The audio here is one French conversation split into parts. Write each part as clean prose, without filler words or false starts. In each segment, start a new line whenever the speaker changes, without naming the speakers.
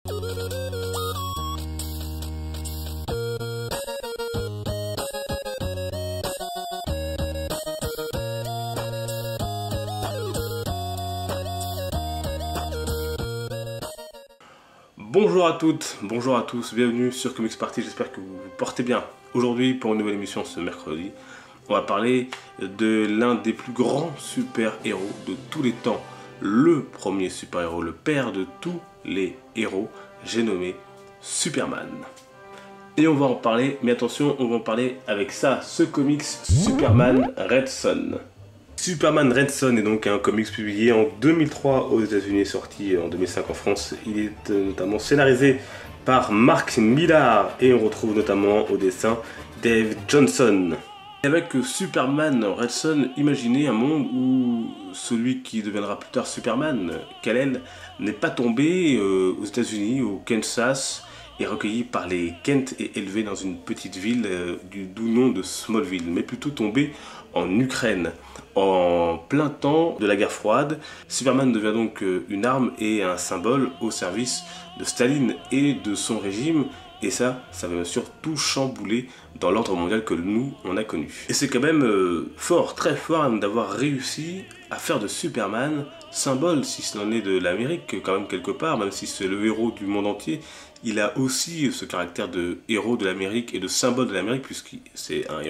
Bonjour à toutes, bonjour à tous, bienvenue sur Comics Party, j'espère que vous vous portez bien. Aujourd'hui, pour une nouvelle émission ce mercredi, on va parler de l'un des plus grands super-héros de tous les temps. Le premier super-héros, le père de tous les héros, j'ai nommé Superman. Et on va en parler, mais attention, on va en parler avec ça, ce comics Superman Red Son. Superman Red Son est donc un comics publié en 2003 aux États-Unis et sorti en 2005 en France. Il est notamment scénarisé par Mark Millar et on retrouve notamment au dessin Dave Johnson. Avec Superman Red Son, imaginez un monde où celui qui deviendra plus tard Superman, Kal-El, n'est pas tombé aux États-Unis, au Kansas, est recueilli par les Kent et élevé dans une petite ville du doux nom de Smallville, mais plutôt tombé en Ukraine. En plein temps de la guerre froide, Superman devient donc une arme et un symbole au service de Staline et de son régime. Et ça va bien sûr tout chambouler dans l'ordre mondial que nous, on a connu. Et c'est quand même fort, très fort d'avoir réussi à faire de Superman symbole, si ce n'en est de l'Amérique, quand même quelque part, même si c'est le héros du monde entier, il a aussi ce caractère de héros de l'Amérique et de symbole de l'Amérique, puisque c'est un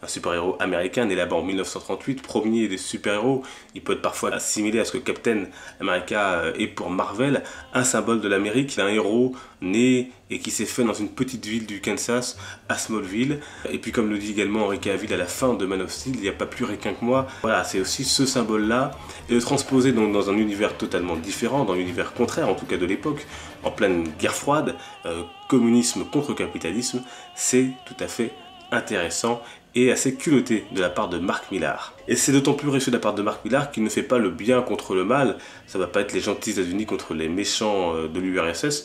super-héros américain né là-bas en 1938, premier des super-héros. Il peut être parfois assimilé à ce que Captain America est pour Marvel, un symbole de l'Amérique. Il est un héros né et qui s'est fait dans une petite ville du Kansas, à Smallville. Et puis comme le dit également Henry Cavill à la fin de Man of Steel, il n'y a pas plus ricain que moi. Voilà, c'est aussi ce symbole-là, et le transposer donc dans un univers totalement différent, dans l'univers contraire en tout cas de l'époque, en pleine guerre froide, communisme contre capitalisme, c'est tout à fait intéressant et assez culotté de la part de Mark Millar. Et c'est d'autant plus réussi de la part de Mark Millar qu'il ne fait pas le bien contre le mal. Ça va pas être les gentils États-Unis contre les méchants de l'URSS.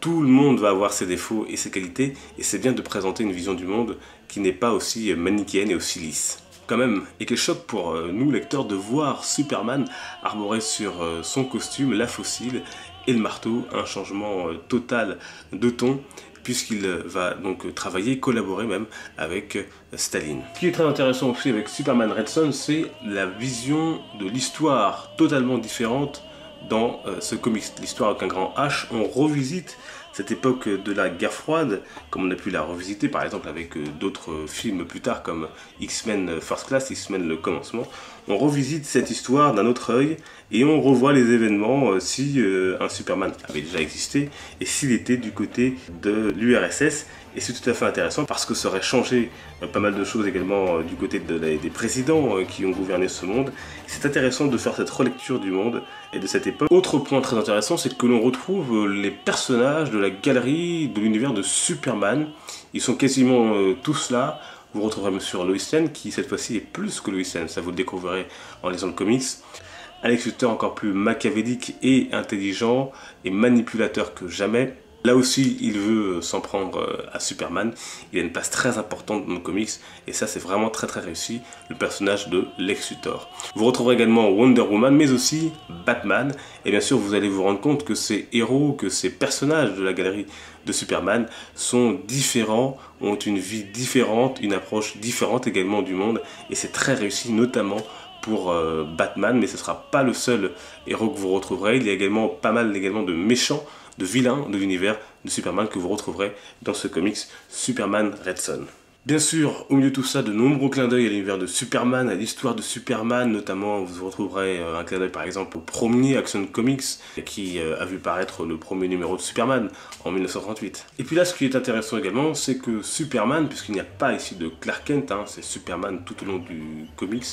Tout le monde va avoir ses défauts et ses qualités, et c'est bien de présenter une vision du monde qui n'est pas aussi manichéenne et aussi lisse. Quand même, et quel choc pour nous lecteurs de voir Superman arborer sur son costume la faucille et le marteau, un changement total de ton, puisqu'il va donc travailler, collaborer même avec Staline. Ce qui est très intéressant aussi avec Superman Red Son, c'est la vision de l'histoire totalement différente dans ce comics. L'histoire avec un grand H, on revisite cette époque de la guerre froide, comme on a pu la revisiter par exemple avec d'autres films plus tard comme X-Men First Class, X-Men le commencement. On revisite cette histoire d'un autre œil et on revoit les événements si un Superman avait déjà existé et s'il était du côté de l'URSS. Et c'est tout à fait intéressant parce que ça aurait changé pas mal de choses également du côté des présidents qui ont gouverné ce monde. C'est intéressant de faire cette relecture du monde et de cette époque. Autre point très intéressant, c'est que l'on retrouve les personnages de la galerie de l'univers de Superman. Ils sont quasiment tous là. Vous retrouverez bien sûr Lois Lane qui cette fois-ci est plus que Lois Lane, ça vous le découvrirez en lisant le comics. Alex Luthor encore plus machiavélique et intelligent et manipulateur que jamais. Là aussi, il veut s'en prendre à Superman. Il a une place très importante dans nos comics et ça, c'est vraiment très réussi, le personnage de Lex Luthor. Vous retrouverez également Wonder Woman, mais aussi Batman. Et bien sûr, vous allez vous rendre compte que ces héros, que ces personnages de la galerie de Superman sont différents, ont une vie différente, une approche différente également du monde. Et c'est très réussi, notamment pour Batman, mais ce ne sera pas le seul héros que vous retrouverez. Il y a également pas mal de méchants, de vilains de l'univers de Superman que vous retrouverez dans ce comics Superman Red Son. Bien sûr, au milieu de tout ça, de nombreux clins d'œil à l'univers de Superman, à l'histoire de Superman, notamment vous retrouverez un clin d'œil par exemple au premier Action Comics qui a vu paraître le premier numéro de Superman en 1938. Et puis là, ce qui est intéressant également, c'est que Superman, puisqu'il n'y a pas ici de Clark Kent, c'est Superman tout au long du comics,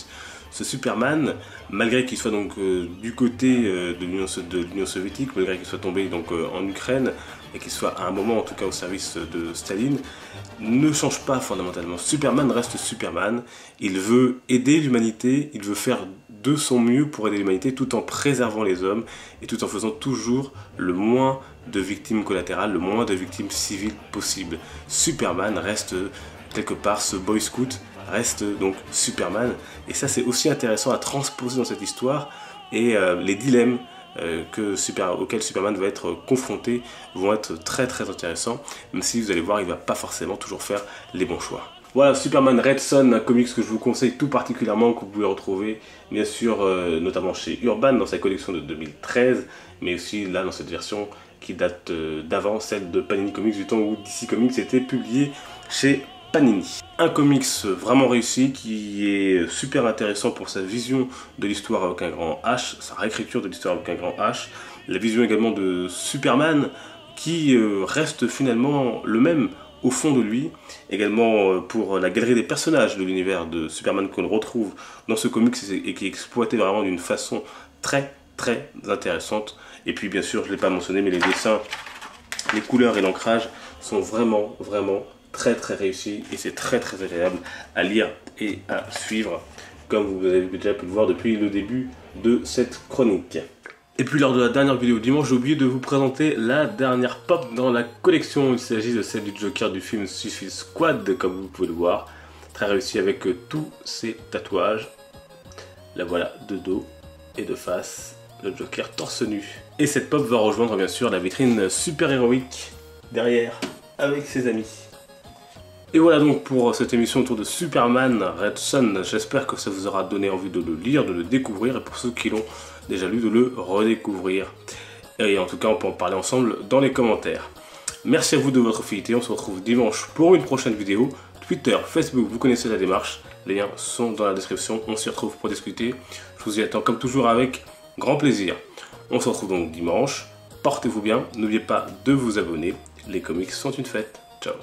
ce Superman, malgré qu'il soit donc du côté de l'Union soviétique, malgré qu'il soit tombé donc en Ukraine et qu'il soit à un moment en tout cas au service de Staline, ne change pas fondamentalement. Superman reste Superman, il veut aider l'humanité, il veut faire de son mieux pour aider l'humanité tout en préservant les hommes et tout en faisant toujours le moins de victimes collatérales, le moins de victimes civiles possible. Superman reste quelque part ce boy scout, reste donc Superman, et ça c'est aussi intéressant à transposer dans cette histoire et les dilemmes auxquels Superman va être confronté vont être très très intéressants, même si vous allez voir, il va pas forcément toujours faire les bons choix. Voilà, Superman Red Son, un comics que je vous conseille tout particulièrement, que vous pouvez retrouver bien sûr notamment chez Urban dans sa collection de 2013, mais aussi là dans cette version qui date d'avant, celle de Panini Comics, du temps où DC Comics était publié chez Panini. Un comics vraiment réussi qui est super intéressant pour sa vision de l'histoire avec un grand H, sa réécriture de l'histoire avec un grand H, la vision également de Superman qui reste finalement le même au fond de lui, également pour la galerie des personnages de l'univers de Superman qu'on retrouve dans ce comics et qui est exploité vraiment d'une façon très très intéressante. Et puis bien sûr, je ne l'ai pas mentionné, mais les dessins, les couleurs et l'ancrage sont vraiment très très réussis et c'est très très agréable à lire et à suivre, comme vous avez déjà pu le voir depuis le début de cette chronique. Et puis lors de la dernière vidéo dimanche, j'ai oublié de vous présenter la dernière pop dans la collection. Il s'agit de celle du Joker du film Suicide Squad, comme vous pouvez le voir. Très réussi avec tous ces tatouages. La voilà de dos et de face, le Joker torse nu. Et cette pop va rejoindre bien sûr la vitrine super héroïque derrière avec ses amis. Et voilà donc pour cette émission autour de Superman Red Son. J'espère que ça vous aura donné envie de le lire, de le découvrir, et pour ceux qui l'ont déjà lu, de le redécouvrir. Et en tout cas, on peut en parler ensemble dans les commentaires. Merci à vous de votre fidélité. On se retrouve dimanche pour une prochaine vidéo. Twitter, Facebook, vous connaissez la démarche. Les liens sont dans la description. On s'y retrouve pour discuter. Je vous y attends comme toujours avec grand plaisir. On se retrouve donc dimanche. Portez-vous bien. N'oubliez pas de vous abonner. Les comics sont une fête. Ciao.